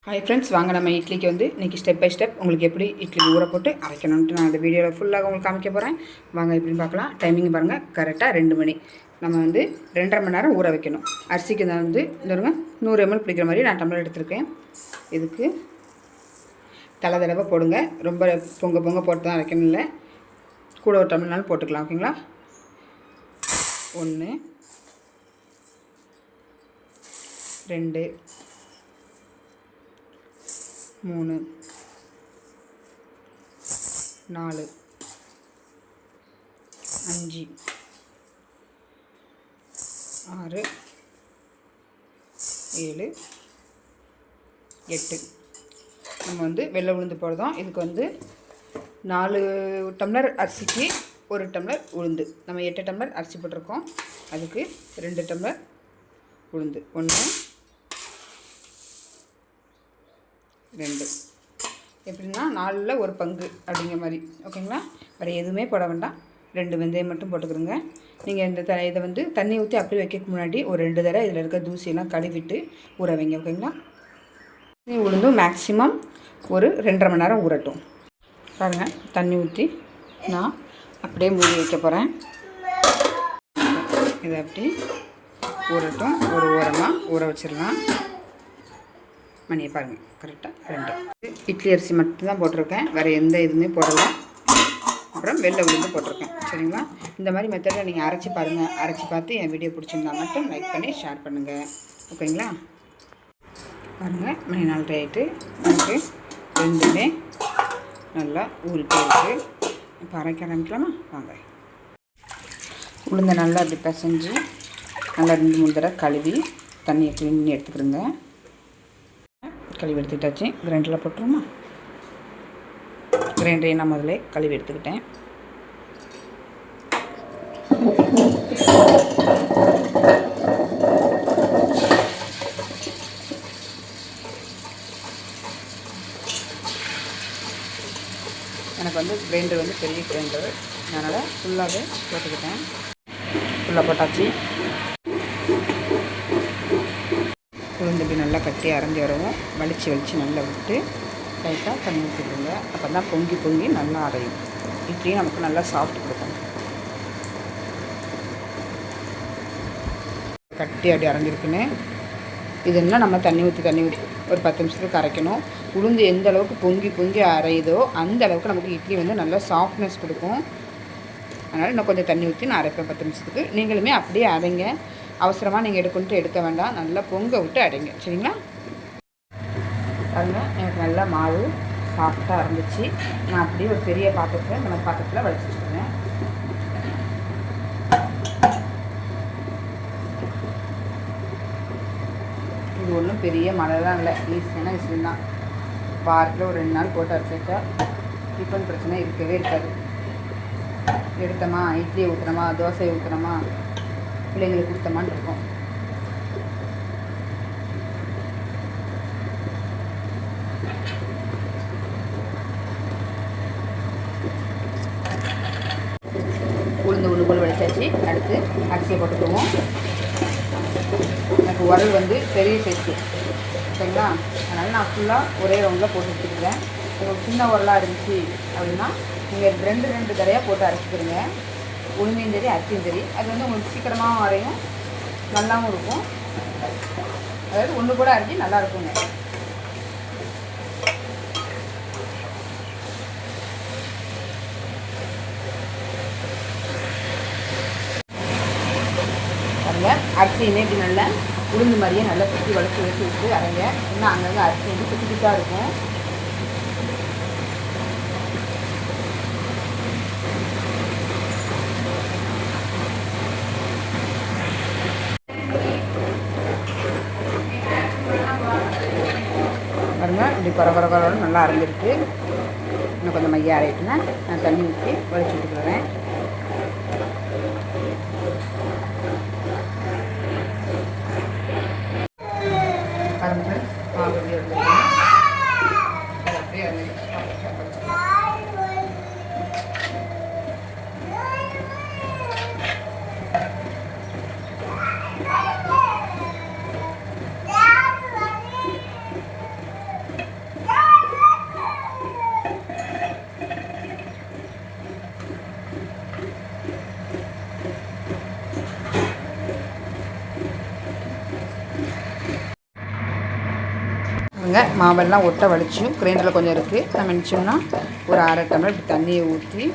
Hi friends, வாங்க நம்ம இட்லிக்கு வந்து இன்றைக்கி ஸ்டெப் பை ஸ்டெப் உங்களுக்கு எப்படி இட்லி ஊற போட்டு அரைக்கணுன்ட்டு நான் அந்த வீடியோவில் ஃபுல்லாக உங்களுக்கு காமிக்க போகிறேன். வாங்க எப்படின்னு பார்க்கலாம். டைமிங் பாருங்கள், கரெக்டாக 2 மணி. நம்ம வந்து 2.5 மணி நேரம் ஊற வைக்கணும். அரிசிக்கு நான் வந்து இந்த 100 ml பிடிக்கிற மாதிரி நான் டம்ளர் எடுத்துருக்கேன். இதுக்கு தடவை போடுங்க. ரொம்ப பொங்க பொங்க போட்டு தான் அரைக்கணும், இல்லை கூட ஒரு டம்ளர்னாலும் போட்டுக்கலாம். ஓகேங்களா? 1 2 3 4 5 6 7 8 நம்ம வந்து வெள்ளை உளுந்து போடுறோம். இதுக்கு வந்து 4 டம்ளர் அரிசிக்கு 1 டம்ளர் உளுந்து. நம்ம 8 டம்ளர் அரிசி போட்டிருக்கோம். அதுக்கு 2 டம்ளர் உளுந்து. 1 2 எப்படின்னா 4ல் 1 பங்கு அப்படிங்கிற மாதிரி. ஓகேங்களா? வேறு எதுவுமே போட வேண்டாம். 2 வெந்தயம் மட்டும் போட்டுக்கிறோங்க. நீங்கள் இந்த இதை வந்து தண்ணி ஊற்றி அப்படி வைக்க முன்னாடி ஒரு 2 தடவை இதில் இருக்க தூசியெல்லாம் கழுவிட்டு ஊற வைங்க. ஓகேங்களா? உளுந்தும் மேக்ஸிமம் ஒரு 2.5 மணி நேரம் ஊறட்டும். பாருங்கள், தண்ணி ஊற்றி நான் அப்படியே மூடி வைக்க போகிறேன். இதை அப்படி ஊறட்டும். ஒரு ஓரமாக ஊற வச்சிடலாம். மணியை பாருங்கள், கரெக்டாக 2. இட்லி அரிசி மட்டும்தான் போட்டிருக்கேன், வேறு எந்த இதுவுமே போடலை. அப்புறம் வெள்ளை உளுந்து போட்டிருக்கேன். சரிங்களா? இந்த மாதிரி மெத்தடில் நீங்கள் அரைச்சி பாருங்கள். அரைச்சி பார்த்து என் வீடியோ பிடிச்சிருந்தா மட்டும் லைக் பண்ணி ஷேர் பண்ணுங்கள். ஓகேங்களா? பாருங்கள், மணி 4 ஆகிட்டு நமக்கு 2மே நல்லா ஊறிட்டே இருக்குது. இப்போ அரைக்க ஆரம்பிக்கலாமா? வாங்க. உளுந்தை நல்லா அப்படி பிசைஞ்சு நல்லா 2-3 தடவை கழுவி தண்ணியை க்ளீன் பண்ணி எடுத்துக்கிறோங்க. கழுவி எடுத்துக்கிட்டாச்சு. கிரைண்டரில் போட்டுருமா? கிரைண்டரையும் நான் முதல்ல கழுவி எடுத்துக்கிட்டேன். எனக்கு வந்து கிரைண்டர் வந்து பெரிய கிரைண்டர், அதனால் ஃபுல்லாகவே போட்டுக்கிட்டேன். ஃபுல்லாக போட்டாச்சு. உளுந்து இப்படி நல்லா கட்டி அரைஞ்சி வரவும் வலிச்சு நல்லா விட்டு லைட்டாக தண்ணி ஊற்றிடுங்க. அப்போ தான் பொங்கி நல்லா அரையும். இப்படியும் நமக்கு நல்லா சாஃப்ட் கொடுக்கும். கட்டி அப்படி அரைஞ்சிருக்குன்னு இதெல்லாம் நம்ம தண்ணி ஊற்றி ஒரு 10 நிமிஷத்துக்கு அரைக்கணும். உளுந்து எந்த அளவுக்கு பொங்கி அரையுதோ அந்த அளவுக்கு நமக்கு இட்லி வந்து நல்லா சாஃப்ட்னஸ் கொடுக்கும். அதனால் இன்னும் கொஞ்சம் தண்ணி ஊற்றி நான் அரைப்பேன் 10 நிமிஷத்துக்கு. நீங்களுமே அப்படியே அரைங்க. அவசரமாக நீங்கள் எடுக்க வேண்டாம். நல்லா பொங்க விட்டு அடைங்க. சரிங்களா? பாருங்க, எனக்கு நல்லா மாவு சாஃப்டாக இருந்துச்சு. நான் அப்படியே ஒரு பெரிய பாத்திரத்தில் இந்த மாதிரி பாத்திரத்தில் வலிச்சு வச்சுருக்கேன். இது ஒன்றும் பெரிய மழைலாம் இல்லை, ஈஸியான விஷயம் தான். வாரத்தில் ஒரு 2 நாள் போட்டு அரைச்சா டிஃபன் பிரச்சனை இருக்கவே இருக்காது. எடுத்தோமா, இட்லியை ஊற்றுனோமா, தோசையை ஊற்றுனோமா, பிள்ளைங்களுக்கு கொடுத்தமான்னு இருக்கும். உளுந்து ஒன்று போல் வடிச்சாச்சு. அடுத்து அரிசியை போட்டுக்குவோம். எனக்கு உரல் வந்து பெரிய சைஸு, சரிங்களா? அதனால் நான் ஃபுல்லாக ஒரே ரவுண்டில் போட்டு வச்சுருக்கேன். உங்களுக்கு சின்ன உரலாக இருந்துச்சு அப்படின்னா நீங்கள் 2 தடையாக போட்டு அரைச்சிக்கிறீங்க. உளுந்தையும் சரி அரிசியும் சரி, அது வந்து உங்களுக்கு சீக்கிரமாகவும் அரையும், நல்லாவும் இருக்கும். அதாவது ஒன்று கூட அரைச்சி நல்லா இருக்குங்க. பாருங்க, அரிசியுமே இப்படி நல்லா உளுந்து மாதிரியே நல்லா சுற்றி வளைச்சி விட்டு அரைங்க. இன்னும் அங்கங்கே அரிசி வந்து குட்டியாக இருக்கும். பாருங்க, இப்படி குறன்னு நல்லா அரைஞ்சிருக்கு. இன்னும் கொஞ்சம் மையா அரைட்டுன்னா நான் தண்ணி ஊற்றி வலிச்சு விட்டுக்கிறேன். பாருங்க, அப்படியே பாருங்கள், மாவெல்லாம் ஒட்ட வலிச்சும் கிரைண்டரில் கொஞ்சம் இருக்குது. நம்ம நினச்சோம்னா ஒரு அரை டம்ளர் இப்படி தண்ணியை ஊற்றி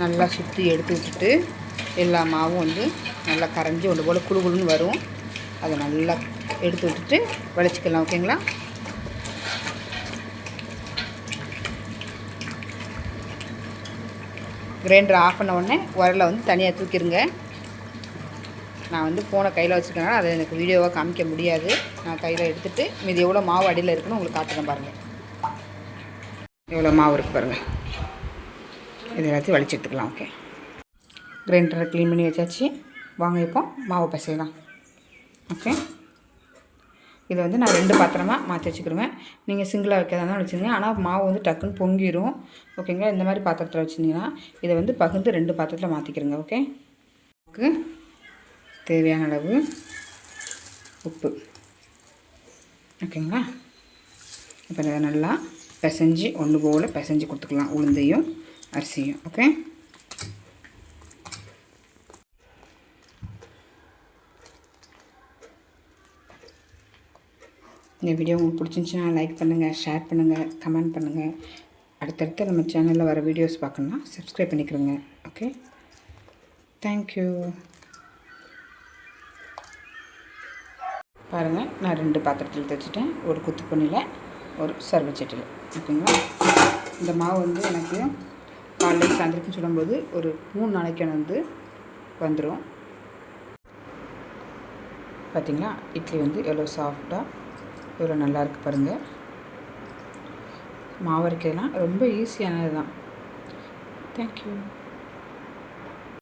நல்லா சுற்றி எடுத்து விட்டுட்டு எல்லா மாவும் வந்து நல்லா கரைஞ்சி ஒன்று போல் குழு குழுன்னு வரும். அதை நல்லா எடுத்து விட்டுட்டு வலிச்சிக்கலாம். ஓகேங்களா? கிரைண்டர் ஆஃப் பண்ண உடனே உரலை வந்து தனியாக தூக்கிடுங்க. நான் வந்து ஃபோனை கையில் வச்சுருக்கனால அதை எனக்கு வீடியோவாக காமிக்க முடியாது. நான் கையில் எடுத்துகிட்டு மீது எவ்வளோ மாவு அடியில் இருக்குன்னு உங்களுக்கு காட்டுறேன் பாருங்கள். எவ்வளோ மாவு இருக்குது பாருங்கள். இது எல்லாத்தையும் வலிச்சு எடுத்துக்கலாம். ஓகே, கிரைண்டரை க்ளீன் பண்ணி வச்சாச்சு. வாங்க இப்போ மாவு பிசையலாம். ஓகே, இதை வந்து நான் 2 பாத்திரமாக மாற்றி வச்சுக்கிடுவேன். நீங்கள் சிங்கிளாக வைக்கிறதா தான் வச்சுருங்க. ஆனால் மாவு வந்து டக்குன்னு பொங்கிடும். ஓகேங்களா? இந்த மாதிரி பாத்திரத்தில் வச்சுருந்தீங்கன்னா இதை வந்து பகிர்ந்து 2 பாத்திரத்தில் மாற்றிக்கிறங்க. ஓகே, தேவையான அளவு உப்பு. ஓகேங்களா? இப்போ இதை நல்லா பிசைஞ்சு ஒன்று போல் பிசைஞ்சு கொடுத்துக்கலாம், உளுந்தையும் அரிசியும். ஓகே, இந்த வீடியோ உங்களுக்கு பிடிச்சிருந்துச்சுன்னா லைக் பண்ணுங்கள், ஷேர் பண்ணுங்கள், கமெண்ட் பண்ணுங்கள். அடுத்தடுத்து நம்ம சேனலில் வர வீடியோஸ் பார்க்கணுன்னா சப்ஸ்கிரைப் பண்ணிக்கிறோங்க. Okay, thank you. பாருங்கள், நான் 2 பாத்திரத்தில் தைச்சிட்டேன். ஒரு குத்து பொண்ணில், ஒரு சர்வச்சட்டியில். ஓகேங்களா? இந்த மாவு வந்து எனக்கு காலையில் சாயந்தரத்துக்கு சுடும்போது ஒரு 3 நாளைக்கு வந்து வந்துடும். பார்த்திங்களா? இட்லி வந்து எவ்வளோ சாஃப்டாக எவ்வளோ நல்லாயிருக்கு பாருங்கள். மாவு அரைக்கிறதுலாம் ரொம்ப ஈஸியானது தான். தேங்க்யூ.